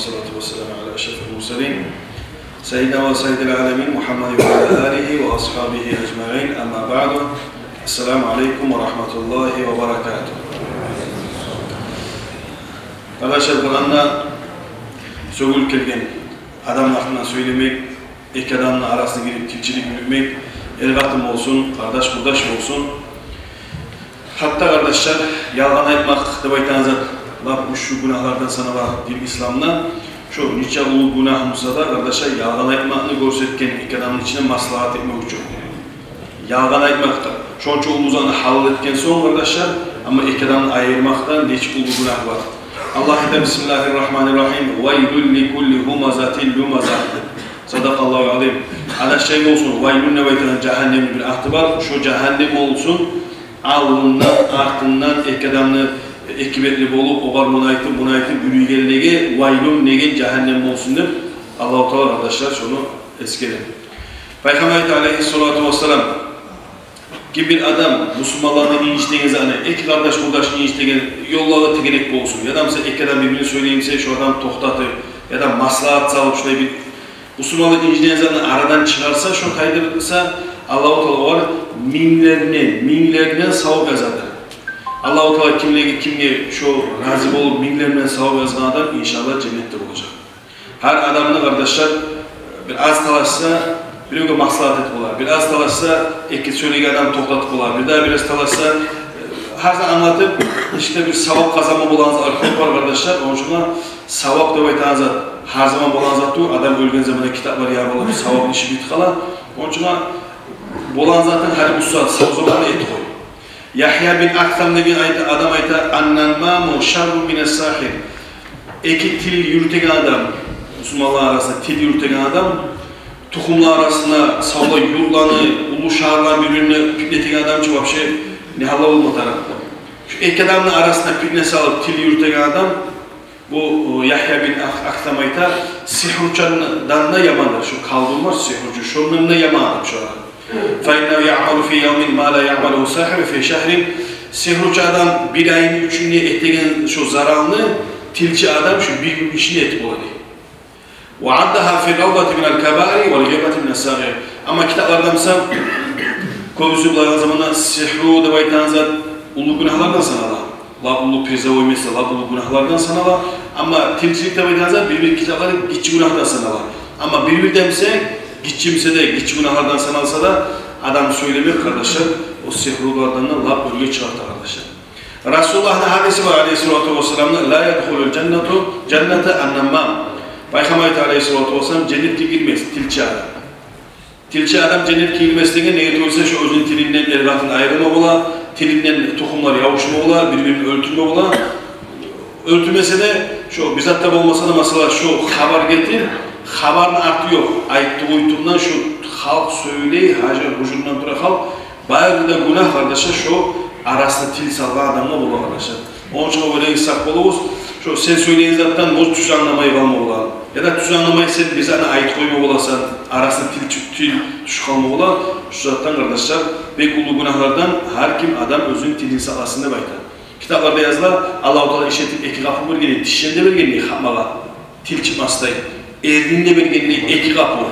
والصلاة والسلام على أشرف المرسلين سيدنا وسيد العالمين محمد وعلى آله وأصحابه أجمعين أما بعد السلام عليكم ورحمة الله وبركاته. Arkadaşlar Kur'an'da sögül kelgen adamlarından söylemek, iki adamın arasına girip tilçilik yürümek, el katım olsun, kardeş kurdaş olsun. Hatta kardeşler, yalan aytmak deb aytanızlar, şu günahlardan sanala din İslam'da, şu nice ulu günah olsa da kardeşler, yalan aytmakını görsetken iki adamın içine maslahat etmek için. Yalan aytmakta, şonça ulu uzanı halal etken son kardeşler, ama iki adamın ayırmaktan neçe ulu günah var. Allah Bismillahirrahmanirrahim. Vaylun li kulli humazatin lumazah. Sadakallahu azim. Adaşçayım olsun. Vaylun ne baytanan cehennemin bir ahdı var. Şu cehennem olsun. Alından, artından iki adamını ekibetli bolup, oğar munaytın bürügelliği vaylun negen cehennem olsun deyip Allah-u Teala arkadaşlar şunu eskelim. Peygamber aleyhissalatu vesselam ki bir adam Müslümanlarla incittiğiniz hani iki kardeş kurdaş incittiğiniz yollarda tekerek olsun ya da mesela iki adam birbirini söyleyeyimse şu adam toxtatır ya da maslahat salıp şöyle bir Müslümanlarla incittiğiniz aradan çıkarsa şu kaydırırsa Allah-u Teala var minlerine savab yazadır. Allah-u Teala kimle şu razı olup minlerine savab yazan adam inşallah cennette olacak. Her adamın kardeşler bir az talaşsa bir maslahat et olar. Biraz talaşsa iki söylegen adam toxtatıp olar. Bir daha biraz talaşsa her zaman anlatıp işte bir savap kazanma bolanız çok var kardeşler. Onun için savap da baytanızda her zaman bolanız atıyor. Adam ölgen zamanda kitaplar yağmalı savap işi bit kala. Onun için bolanız zaten her müsaat savap zamanı et koy. Yahya bin Aktam dediğin adam ayta annanmamu şarru mine sahir. İki til yürütegen adam, Müslümanlar arasında til yürütegen adam tohumlar arasında savla yurtlanı, ulu şahırlar birbirine fitnetegen adam ki vapşe ne halal olma tarafta. Şu iki adamın arasında fitne salıp til yürütegen adam bu Yahya bin Aktam ayta sihurçandan da yamandır. Şu kaldığım var sihurcu, şundan da yamandır şu adam. فَاِنَّهُ يَعْمَلُ فِي يَوْمٍ مَا لَا يَعْمَلُهُ سَحِرُ فِي شَهْرٍ sihurcu adam bir ayın üçünü ettiğin şu zararını tilçi adam şu bir gün işini etip oladı. وَعَدَّهَا فِي الرَّوْضَةِ مِنَ الْكَبَارِ وَالْغِيبَةِ مِنَ السَّغِيرِ Ama kitaplardan mesela köbüsü bulan zamanlar sihru da baytanızda ulu günahlardan sanala. La ulu pirza oymesa, la ulu günahlardan sanala. Ama tilçilikte baytanızda bir kitapları gitçi günahdan sanala. Ama bir demse, gitçimse de gitçi günahlardan sanalsa da adam söylemiyor kardeşler. O sihrulardan da la bölge çıkarttı kardeşler. Resulullah'ın hadisi var aleyhissalatu vesselam'da la yedhulul cennete annemmam. Peygamber aleyhissalatu vesselam cennete girmez, tilçi adam. Tilçi adam cennete girmez diye ne getiriyorsa şu özünün tilinden elvatın ayrılma ola, tilinden tohumlar yavuşma ola, birbirini öldürme ola. Öldürmese de şu bizzat tabi olmasa da mesela şu haber getir, haberin artı yok. Ayıttı uyutundan şu halk söyleyi, hacer huzurundan duran halk, bayağı da günah kardeşler şu arasında til salgan adamla olur arkadaşlar. Onun için o böyle insak oluruz. Şu sen söyleyin zaten boz tüz anlamayı kalma ola. Ya da tüz anlamayı sen bize ait koyma olasan arasında til tüş kalma ola. Şu zaten kardeşler pek ulu günahlardan her kim adam özünün tilini salasında baytar. Kitaplarda yazılar Allah-u Teala işletip iki kapı birgeni, dişlerinde birgeni yapmağa til çıkmastayım. Erdiğinde birgeni iki kapı.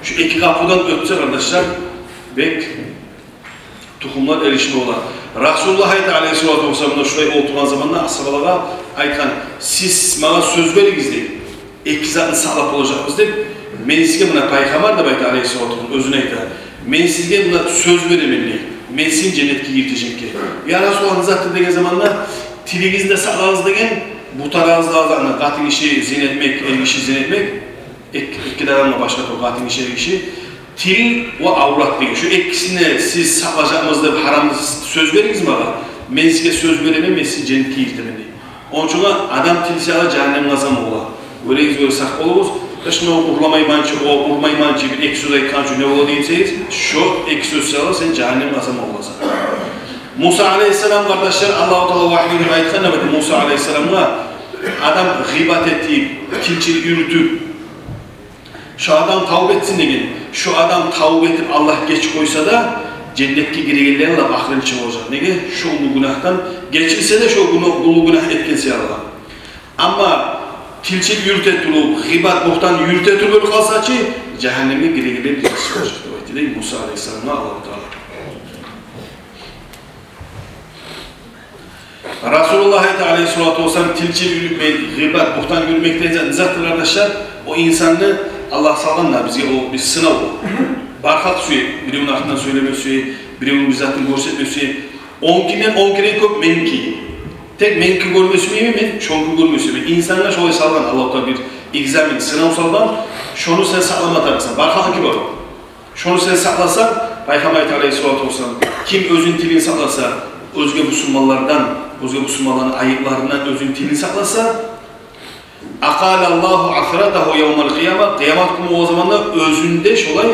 Şu iki kapıdan ötse kardeşler bek tohumlar erişme ola. Resulullah aleyhissalatu vesselam'da şuraya oturan zamanla ashabalara aytkan siz bana söz veriniz deyip iki zatını sağlap olacağımız deyip men sizge buna peygamber de baytı aleyhissalatu vesselam özüne aytkan men sizge buna söz veremen deyip men sizin cennetke girtecek ki ya Resulullah zatı degen zamanla tilinizde sağlarız degen bu tarazda ağzına katın işi zinetmek, el işi zinetmek iki daranla başka katın işi, el işi til ve avrat degen şu ikisine siz sağlayacağımızda haramlı söz veriniz mi bana? Men sizge söz veremem, men sizin cennetke girtemen deyip onun için adam tilsi ala cehennem kazanma ola. Öyle böyle sak oluruz. Şimdi o urlamaymancı, o urmaymancı bir ek söz aytkancı ne ola deyimseyiz, şu ek söz sağla sen cehennem kazanma olasın. Musa aleyhisselam kardeşler Allah-u Teala vahyini aytkan ne Musa aleyhisselam'a adam gıybet ettiği, tilçilik yürütüp şu adam tavbe etsin degen, şu adam tavbe etip Allah geç koysa da cennetke giregenlerin de ahiret için olacak. Nege? Şu ulu günahtan geçilse de şu ulu günah etkense Allah. Ama tilçil yürüte turup, gıbat bohtan yürüte turup kalsaçı, cehenneme gire birisi çıkacaktı. Deydi Musa Aleyhisselam'la Allah-u Teala. Resulullah Aleyhisselatü Vesselam tilçil yürümek, gıbat bohtan yürümekten zaten arkadaşlar, o insanı Allah sallanlar bize o bir sınav o. Barkat suyu, birinin aklından söyleme suyu, birinin bizzatını görsetme suyu. 10 kere köp menki. Tek menki görmesi mi? Çoğunku görmesi mi? İnsanlar şöyle sallan, Allah'ta bir egzamin, sınav sallan, şunu sen saklamatarsan, barkatın ki bak. Şunu sen saklasan, Peygamber Aleyhisselatü Vesselam, kim özün tilini saklasa, özge Müslümanların ayıplarından özün tilini saklasa, Akalallahu afiratahu yevmel kıyamet, kıyamet günü o zaman da özünde şolay,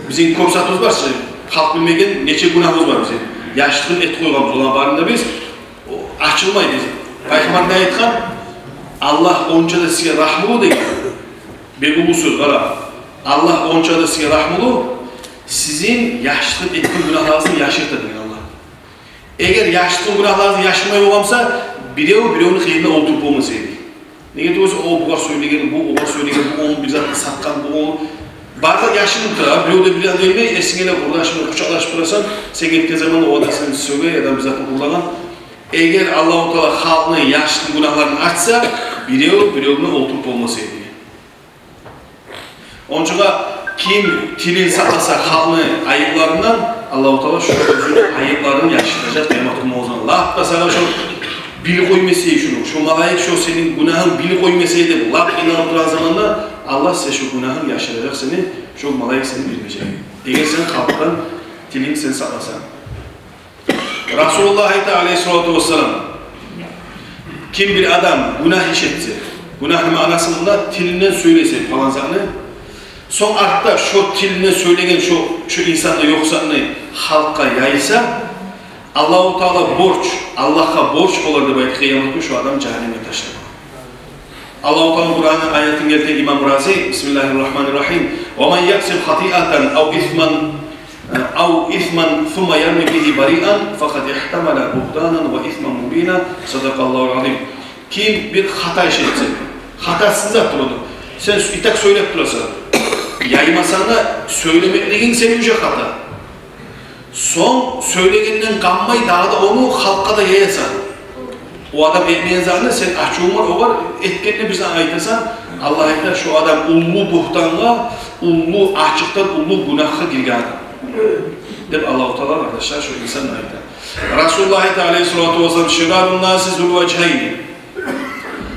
bizim komşatımız var, halk bilmegen neçe günahımız var bizim. Yaşlığın et koygamız olan barında biz, açılmaydı. Peygamber ne ayetken? Allah onca da size rahmulu değil. Bir bu söz var. Allah onca da size rahmulu, sizin yaşlığın etkin günahlarınızı yaşırtır diyor Allah. Eğer yaşlığın günahlarınızı yaşırmayı olamsa, birevinin kıyımda oturup olmasaydı. Nege diyorsa o buğar söylegen, bu onun bizzat satkan, bu onu. Bardak yaşını tutar, bir de bir adam değil mi? Esingeyle burada şimdi kucaklaşıp durarsan, sen gittiğin zaman o adam seni söyle ya da bizzat kullanan. Eğer Allah-u Teala halkının yaşlı günahlarını açsa, birevinin oturup olmasaydı. Onun için kim tilini saklasa halkının ayıplarından, Allah-u Teala şu özünün ayıplarını yaşatacak. Kıyamet günü o zaman. Allah da sana şu bil koymasaydı şunu, şu malayık şu senin günahın bil koymasaydı, laf inanıp duran zamanda Allah size şu günahın yaşatacak seni, şu malayık seni bilmeyecek. Eğer sen kalktan tilini sen saklasan. Resulullah Aleyhisselatü Vesselam, kim bir adam günah işetse, günahın manasında tilinden söylese falan zanı, son artta şu tilinden söylegen şu insanda yoksanını halka yaysa, Allah-u Teala borç, Allah'a borç olardı bayat kıyamet şu adam cehenneme taşlar. Allah-u Teala Kur'an'ın ayetin geldiği İmam Razi, Bismillahirrahmanirrahim. وَمَنْ يَقْسِمْ خَطِيئَةً أَوْ إِثْمًا ثُمَّ يَرْمِ بِهِ بَرِيئًا فَقَدْ اِحْتَمَلَ بُهْدَانًا وَإِثْمًا مُب۪ينًا صَدَقَ اللّٰهُ الْعَظِيمُ. Kim bir hata işetse, hatasız yaptırdı. Sen itak söyleyip durarsan, yaymasan da söylemekliğin senin ücret hata. Son söylegeninden kanmayı daha da onu halka da yayasan. O adam etmeyen zaten sen açığın var, o var, etkenini bize aytasan, Allah etler şu adam ullu buhtanla, ullu açıktan, ullu günahı girgan. Deyip Allah-u Teala arkadaşlar şu insanın ayta. Resulullah Aleyhisselatü Vesselam şirarun nâsi zulveceheyni.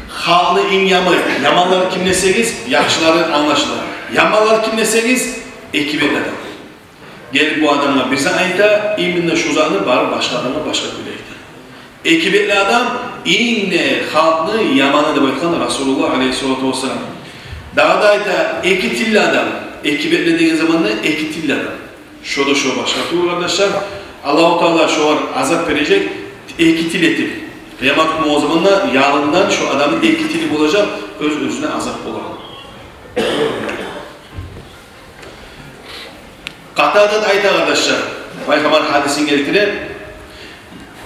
Halı in yamı, yamanlar kim neseniz, yakşıların anlaşılır. Yamanlar kim neseniz, ekibi adam. Gelip bu adamla bize ayta, iminle şuzanı var, başka adamla başka bileydi. Ekibetli adam, inne halkını yamanı da bakın Resulullah Aleyhisselatü Vesselam. Daha da ayta, ekitilli adam. Ekibetli dediğin zaman da ekitilli adam. Şu da şu başka diyor arkadaşlar. Allah-u Teala şu an azap verecek, ekitil etip. Kıyamet günü o zaman da yalından şu adamın ekitili bulacak, özüne azap olan. Katadat ayta arkadaşlar, Peygamber hadisin gerektirir.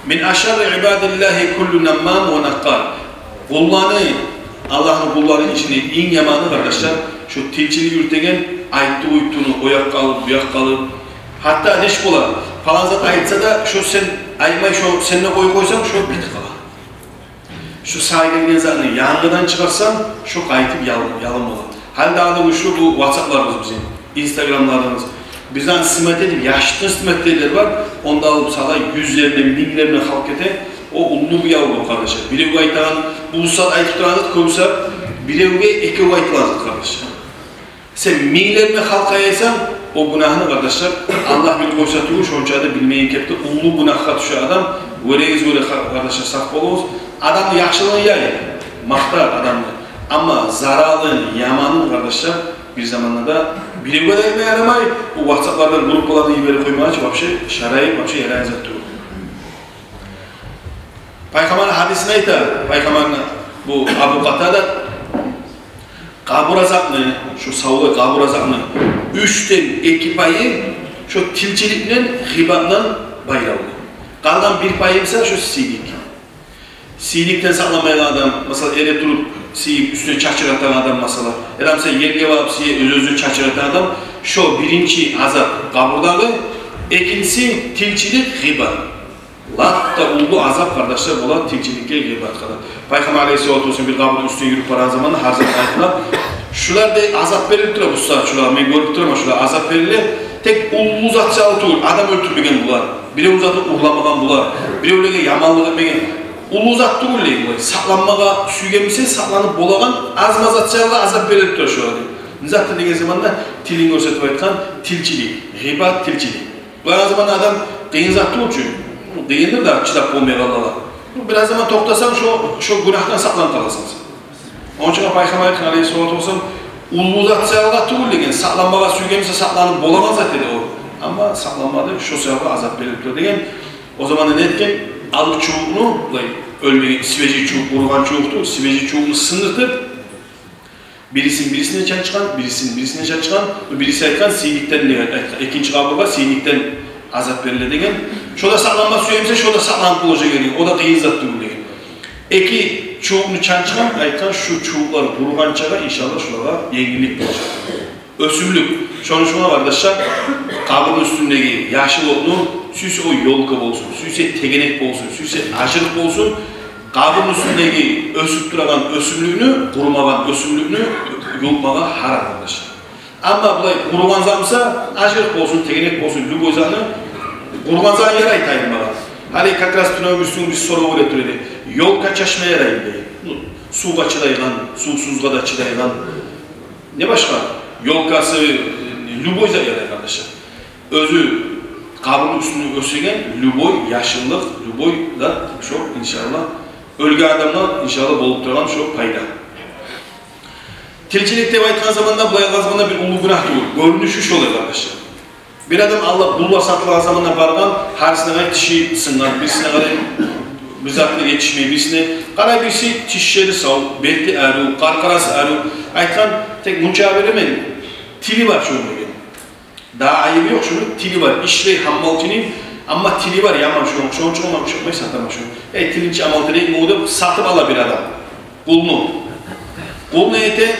Min aşarri ibadillahi kullu nammam ve nakkar. Allah'ın kullarının içinde en yamanı arkadaşlar, şu tilçili yürütegen, ayıttı uyuttuğunu, oyak kalıp, buyak kalıp, hatta neş bular, falan zat ayıtsa da, şu sen, aymayı şu seninle koysan, şu bit kalar. Şu sahilin yazarını yangıdan çıkarsan, şu kayıtıp yalım olur. Hal daha da güçlü bu WhatsApp'larımız bizim, Instagram'larımız. Bizden simet edip, yaşlı simet ediler var, onda alıp sağda yüzlerine, binlerine halk ete, o ullu bir yavru kardeşler. Bir evge ayıtağın, bu saat ayıtıklarınızı koysa, bir evge iki evge ayıtıklarınızı kardeşler. Sen minlerine halka yaysan, o günahını kardeşler, Allah bir koysa tuğuş, onca da bilmeyin kepti, ullu günahka düşen adam, böyleyiz böyle kardeşler sahip olumuz, adam yakşılığını yayın, maktar adamı. Ama zararlı, yamanın kardeşler, bir zamanlarda bir evge de yaramayı, bu WhatsApp'lardan gruplarını iyi böyle koymaya vapşe şarayı, vapşe yarayın zaten. Peygamber'in hadisine iter, Peygamber'in bu Abu Qatada kabur azabını, şu savlı kabur azabını 3'ten 2 payı şu tilçilikle, gıbatla bayrağı. Kalan bir payı ise şu sidik. Sidikten saklamaya adam, mesela ele durup siyip üstüne çaçıratan adam mesela. Adam sen yerge varıp siye özünü çaçıratan adam. Şu birinci azap kaburdağı, ikincisi tilçilik gıba. Latta ulu azap kardeşler olan tilçilikle gıbat kadar. Peygamber Aleyhisselatü Vesselam bir kaburun üstüne yürüp paran zamanı her zaman ayetler. Şular da azap verilip duruyor bu saat şular. Ben görüp duruyorum şular azap verilir. Tek ulu uzatça otur. Adam öldürmegen bular. Biri uzatı uğlamagan bular. Biri öyle yamanlık etmegen. Ulu uzattı bular. Saklanmaga süygemişse saklanıp bolagan az mazatçalığa azap verilip duruyor şular. Nizatta degen zamanda tilin görsetip aytkan tilçilik. Gıbat tilçilik. Bu zaman adam kıyın zattı için. Değildir de çıdap olmaya kalırlar. Biraz zaman toktasan şu günahtan saklanıp kalasınız. Onun için Peygamber Aleyhisselatü Vesselam ulu uzatçalığa tügül saklanmaga süygemişse saklanıp bolamaz dedi o. Ama saklanmadı, şu sebeple azap verilip degen. O zaman ne etken? Alıp çubuğunu, ölmeyen siveci çubuk, vurulan çubuktu, siveci çubuğunu sındırtıp birisine çıkan, birisine çıkan, birisi aytkan siylikten degen, ikinci kaburga siylikten azap verilir degen. Şoda saklanma süyemse, şoda saklanıp olacak degen, o da kıyın zat tügül degen. Eki çubuğunu çıkan, aytkan şu çubukları vurulan çağa inşallah şurada yengilik olacak. Ösümlük. Şuna kardeşler, kabın üstündeki yaşıl otlu, süsü o yolka olsun, süsü tegenek olsun, süsü aşırık olsun, kabın üstündeki ösüp duran ösümlüğünü, kurumagan ösümlüğünü yolmaga haram kardeşler. Ama bulay kurugan zamsa, aşırık olsun, tegenek olsun, lüboy zanı, kurugan zanı yer aytaydı bana. Hani kakras tünövmüşsün bir soru öğretirdi. Yolka çeşme yer aytaydı. Suga çıdayılan, susuzga da çıdayılan. Ne başka? Yolkası lüboy da yer kardeşler. Özü kabın üstünü ösegen lüboy, yaşıllık, lüboy da çok inşallah ölgü adamlar inşallah bolup duran çok payda. Tilçilikte aytkan zamanda bulay zamanda bir ulu günah değil. Görünüşü şu oluyor kardeşler. Bir adam Allah bulva satılan zamanda bargan, harisine kadar dişi sıngan, birisine kadar müzaklar yetişmeyi, birisine kadar birisi tişleri sağ, belki ağrı, karkarası ağrı. Aytkan tek munçağı veremeyin. Tili var şunun gibi. Daha ayıbı yok şunun, tili var. İşley hammalcının ama tili var yaman şunun çok olmamış olmayı satama şunun. Tilinci amaltı değil mi o satıp ala bir adam. Kulunu. Kulunu ete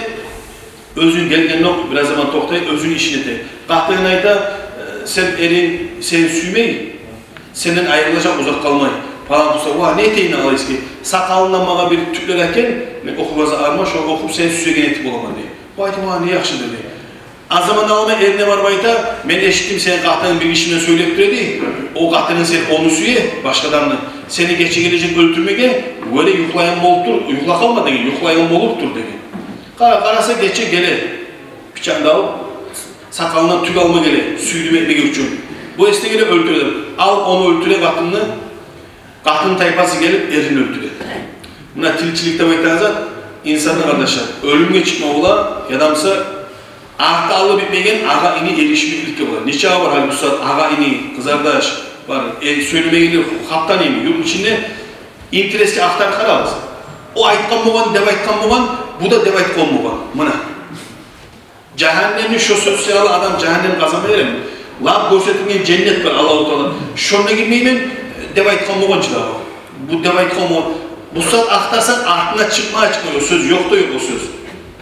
özün gelgen yok biraz zaman toktayıp özün işini ete. Kahtığın ayda sen erin, sen süymeyi, senden ayrılacak uzak kalmayı. Falan tutsa, ne eteyini alayız ki? Sakalından bana bir tüklerken, okumaza arma, şu okup sen süyegen etip olaman diye. Baytı ne yakşı dedi. Az zaman alma eline var bayta, ben eşittim senin kahtının bir işine söyleyip dedi. O kahtının sen onu süye, başkadan seni geçe gelecek öldürmeye, böyle yuklayan boluptur, yukla kalma dedi, yuklayan boluptur dedi. Karasa geçe gele, bıçağını alıp, sakalından tük alma gele, süydüm etmek için. Bu esne gele öldürelim. Al onu öldüre kahtını, kahtının tayfası gelip erini öldüre. Buna tilçilikte baytanızda, insanlar kardeşler, ölümge çıkma ola, yadamsa, ahta alı bitmegen ağa ini erişimlilik var. Neçe ağa var hali bu saat ağa ini, kızardaş var. Söyleme gelir, haptan ini. Yurt içinde intereski ahtar karabız. O aytkan boğan, dev aytkan boğan, bu da dev aytkan boğan. Mına. Cehennemli şu sosyal adam cehennem kazanmayı verir mi? Lab görsetingen cennet var Allah-u Teala. Şuna girmeyin, dev aytkan boğan çılar. Bu dev aytkan boğan. Bu saat ahtarsan ahtına çıkmaya çıkmıyor. Söz yok da yok o söz.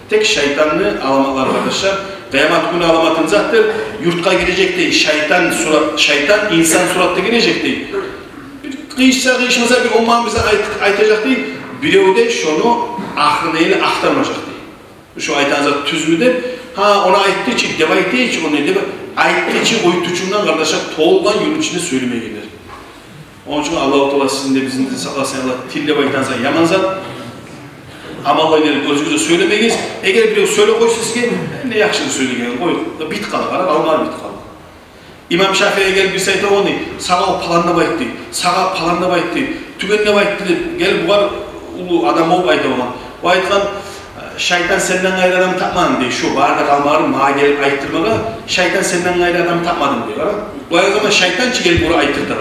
Tek şeytanlı alamatlar arkadaşlar. Kıyamet günü alamatın zaten yurtka girecek değil. Şeytan insan suratta girecek değil. Kıyışsa kıyışmasa bir umman bize aytacak değil. Bir de şunu aklına ile aktarmayacak değil. Şu aytanızda tüzmüde ona ayttığı için, deva ayttığı için onu deva ayttığı için oytuçundan kardeşler toğuldan yolun içinde söylemeye gelir. Onun için Allah-u Teala sizin de bizim de saklasın Allah tille baytanızda yaman zat. Amallar gelip özgürce söylemeyiz. Eğer bir söyle koysunuz ki ne yakışır söyleyin koy. Bit kalır, almalar bit kalır. İmam Şafii'ye gelip bir sayıda onu sağa palanla bayıttı, sağa palanla bayıttı, tügenle bayıttı. Gel bu var ulu adam ol bayıttı ona. O ayıtkan şeytan senden gayrı adam tapmadın diye şu barda kalmaları mağa gelip ayıttırmaga şeytan senden gayrı adam tapmadın diyor. Bu zaman şeytan gelip buraya ayıttırdı.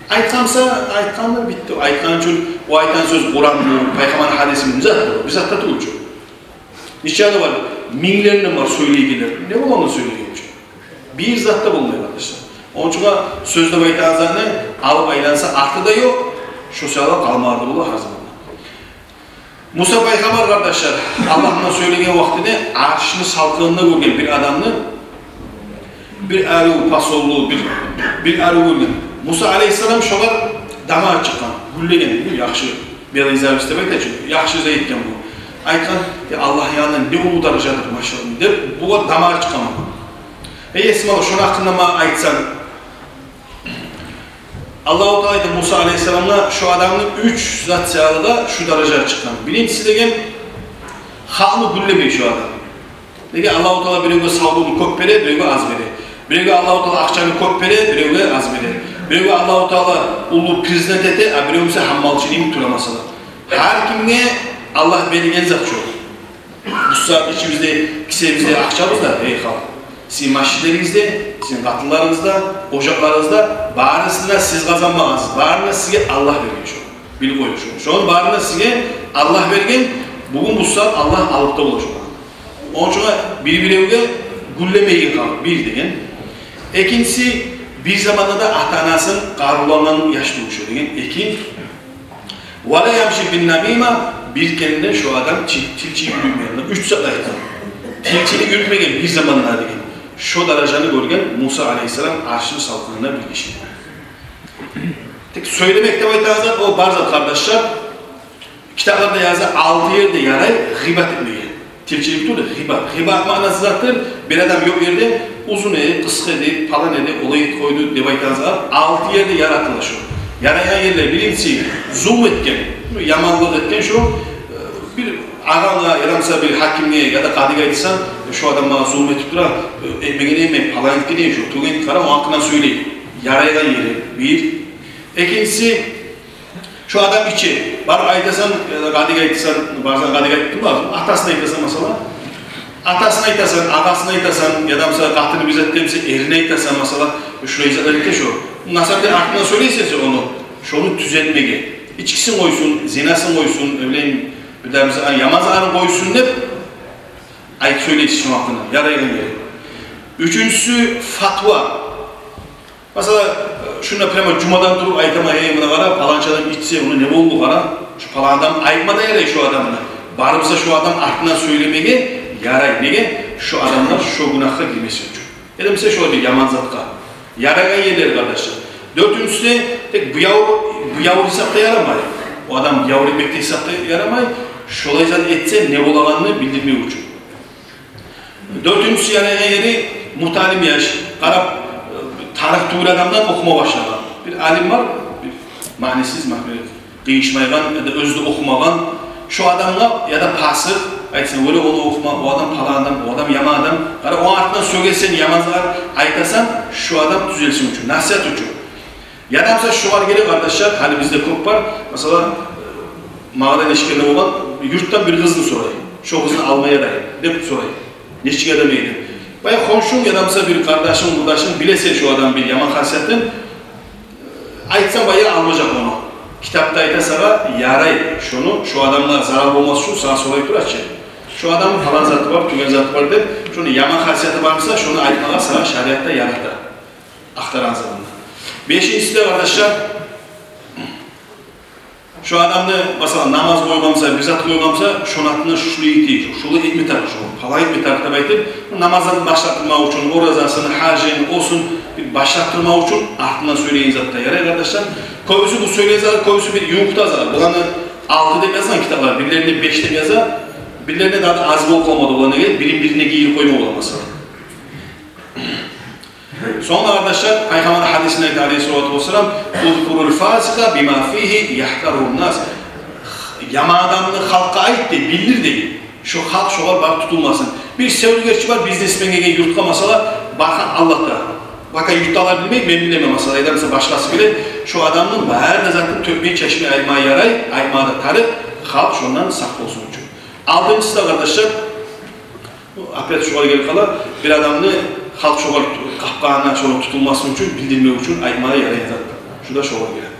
Aytkamsa, aytkamda bitti. Aytkan için, o aytan söz Kur'an'ın, Peygamber'in hadisinin bizzat da tutulcu. Niçin var? Minlerine var söyleyigiler. Ne bu onu söyleyigiler? Bir zatta bulunuyor arkadaşlar. Onun için sözde baytağızlarını alıp aylansa aklı da yok. Sosyalda kalmardı bu her zaman. Musa Peygamber kardeşler, Allah'ın söylediği vaktinde arşını salkınında görgen bir adamını bir arı pasolluğu, bir arı görgen. Musa Aleyhisselam şolar dama çıkan, güllegen, bu yaxşı bir izah istemek de çünkü yaxşı izah etken bu. Aytkan, Allah yanında ne ulu darajadır maşallah deyip, bu dama çıkan. Esmalı, şunu hakkında ma aytsan, Allah-u Teala Musa Aleyhisselam'la şu adamın 3 zat sağlıda şu dereceye çıkan. Birincisi degen, halını güllemeyi şu adam. Degen Allah-u Teala birine savduğunu kop bere, birine az bere. Birine Allah-u Teala akçanı kop bere, birine az bere. Birine Allah-u Teala ulu prezident ete, birine ise hammalçılığını turamasılar. Her kimine Allah belirgen zat çok. Bu saat içimizde, kisemizde akçamızda, ey halk. Sizin maşinlerinizde, sizin katıllarınızda, ocaklarınızda bağrısında siz kazanmağınız. Bağrına size Allah vergen şu. Bilip koyun şu. Şu an bağrına size Allah vergen, bugün bu saat Allah alıp da olacak. Onun için birbirine güllemeyi kalk, bir degen. İkincisi, bir zamanda da ata-anasının qarulanan yaşlı uçuyor degen. İki, وَلَا يَمْشِ بِالنَّمِيمَ bir kendine şu adam tilçiyi yürümeyenler. 3 saat ayıtan. Tilçini yürütmegen bir zamanlar degen. Şu dereceni görgen Musa Aleyhisselam arşın salkınına birleşti. Tek söylemekte baytağızlar o barzat kardeşler kitaplarda yazı 6 yerde yaray gıybet etmeyen. Tilçilik tuğdu gıybet. Gıybet manası zaten bir adam yok yerde uzun edi, kısa edi, falan edi, olayı koydu de baytağızlar 6 yerde yaratılır şu. Yarayan yerler birincisi zulm etken, yamanlık etken şu bir ağanla yaramsa bir hakimliğe ya da kadıga etsen şu adam bana zulm etip dura ekmeğine falan etkileyin şu tuğun kara o hakkında söyleyin. Yarayan yeri bir. İkincisi şu adam içi var aytasan kadıga etsen bazen kadıga ettin var atasına aytasan mesela atasına aytasan ağasına aytasan ya da mesela katını bizettemse erine aytasan mesela şurayı izah şu nasıl bir aklına söyleyse onu şunu düzeltmeye içkisini koysun zinasını koysun öyleyim bir de bize yamazlarını koysun hep ayet söyleyecek şu hakkında yarayan yeri. Üçüncüsü fatva. Mesela şuna prema cumadan durup aytama yayımına vara palançadan içse onu ne oldu vara şu falan adam aytmada yaray şu adamına barımıza şu adam aklına söylemeye yaray nege şu adamlar şu günahka girmesi için. Ya da mesela şöyle bir yaman zatka yarayan yerleri kardeşler. Dördüncüsü tek bu yavru hesapta yaramay. O adam yavru etmekte hesapta yaramay. Şolay zat etse ne olağanını bildirmeyi için. Dördüncüsü yarayan yeri muhtalim yaş, Arap tarih tuğul adamdan okuma başladı. Bir alim var, bir manisiz değişmeyen ya da özlü okumagan şu adamla ya da pasır aytsan öyle onu okuma, o adam pala adam, o adam yama adam. O ardından söylesen yamazlar aytasan şu adam düzelsin için, nasihat için. Ya da mesela şu var geliyor kardeşler, hani bizde çok var. Mesela mağadan eşkende olan yurttan bir kızını sorayım. Şu kızını almaya dayım. Hep sorayım. Neşik edemeydim. Baya komşum ya da mesela bir kardeşim, buradaşım bilese şu adam bir yaman khasiyetten aytsan baya almayacak onu. Kitapta aytasara yaray şunu, şu adamla zarar olmaz şu, sana sorayıp dur açı. Şu adamın falan zatı var, tügen zatı var de, şunu yaman khasiyeti varsa şunu aytmalar sana şariatta yarattı. Aktaran zamanında. Beşincisi de kardeşler, şu adamda mesela namaz koygamsa, bizzat koygamsa, şunun adına şunu iti, şunu etmi tarı, şunu pala etmi tarı tabi etip, namazdan başlattırma için, o razasını, hacini olsun, başlattırma için ardından söyleyin zatta yarar kardeşler. Koyusu bu söyleyin zaten, koyusu bir yumukta zaten. Bulanı 6'da yazan kitaplar, birilerine 5'te yazan, birilerine daha da az bol olmadı olanı gelip, birine giyir koyma olaması. Sonra arkadaşlar Peygamber hadisine ait aleyhissalatu vesselam "Uzkurul fasika bima fihi yahtarun nas." Yama adamını halka ait de bilir değil. Şu halk şolar bak tutulmasın. Bir sevgilerçi var biznesmenge yurtka masala bakan Allah'ta. Bakan yurttalar bilmeyi ben bilemem masala. Ederse başkası bile şu adamın her de zaten tökmeyi çeşme aymaya yaray, aymada tarık halk şundan saklı olsun için. Altıncısı da arkadaşlar apet şolar gelip kala bir adamını halk şolar kapağına şolar tutulması için bildirmek için aymaya yarayacak. Şu da şolar gelip.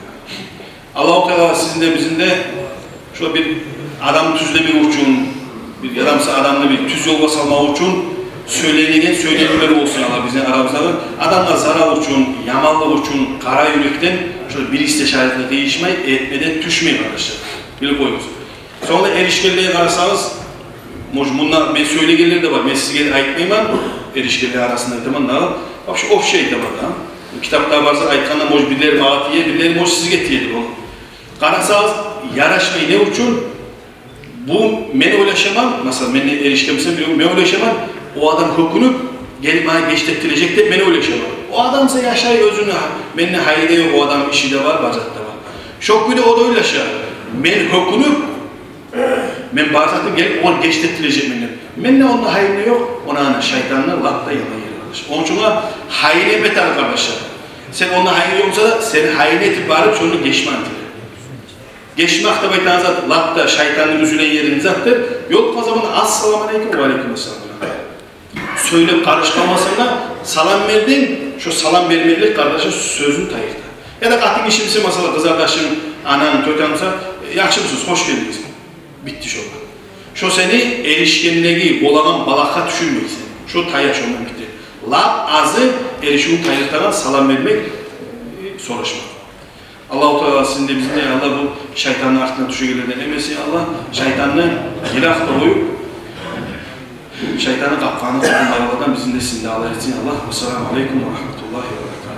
Allah-u Teala sizin de bizim de şöyle bir adam tüzlemek için, bir adamsa adamla bir tüz yolga salmak için söylenilen söylenmeleri olsun Allah bizim aramızda. Adamla zarar için, yamanlık için, kara yürekten şöyle bir istişaretle değişmeyi, etmeden düşmeyin arkadaşlar. Bilip koyuyoruz. Sonra erişkenliğe karasanız, bunlar ben söyleyenler de var, ben size aytmayman, erişkenliği arasında tamam da, bak şu of şey de var da. Kitapta varsa aytkanlar moj birileri mağatiye, birileri moj sizge tiyedir onu. Karasanız, yaraşmayı ne uçun? Bu men oylaşamam, mesela ben erişkemse biliyorum, men oylaşamam, o adam kokunup gelip bana geçtirtilecek de men oylaşamam. O adamsa yaşay özünü, benimle hayırda yok, o adam işi de var, bacatta var. Şok günü o da oylaşar. Men kokunup, men bacatta gelip onu geçtirtilecek menle. Menle onda hayırda yok, ona şeytanla lakta yalan yer arkadaşlar. Onun için hayırda beter arkadaşlar. Sen onda hayır yoksa da sen hayırda etip bağırıp şunu geçman diye. Geçmek de baytan zat, lakta şeytanın üzülen yerin zattır. Yok o zaman assalamu aleyküm ve aleyküm selam. Söyleyip karışmamasına salam verdin, şu salam vermelilik kardeşin sözünü tayırdı. Ya da katın işimsi mesela kız kardeşin, anan, tötemse, yaxşı mısınız, hoş geldiniz. Bitti şu an. Şu seni erişkenliği olağan balakka düşünmeysin. Şu tayaş ondan bitti. Lap azı erişkin tayırtadan salam vermek, soruşmak. Allah-u Teala sizin de bizimle Allah bu şeytanın artığına düşügelerden emesin Allah şeytanını hilafta koyup şeytanın kapağını tutan arabadan bizim de sizin de Allah etsin Allah. Vesselamu aleyküm ve rahmetullahi ve berekatuhu.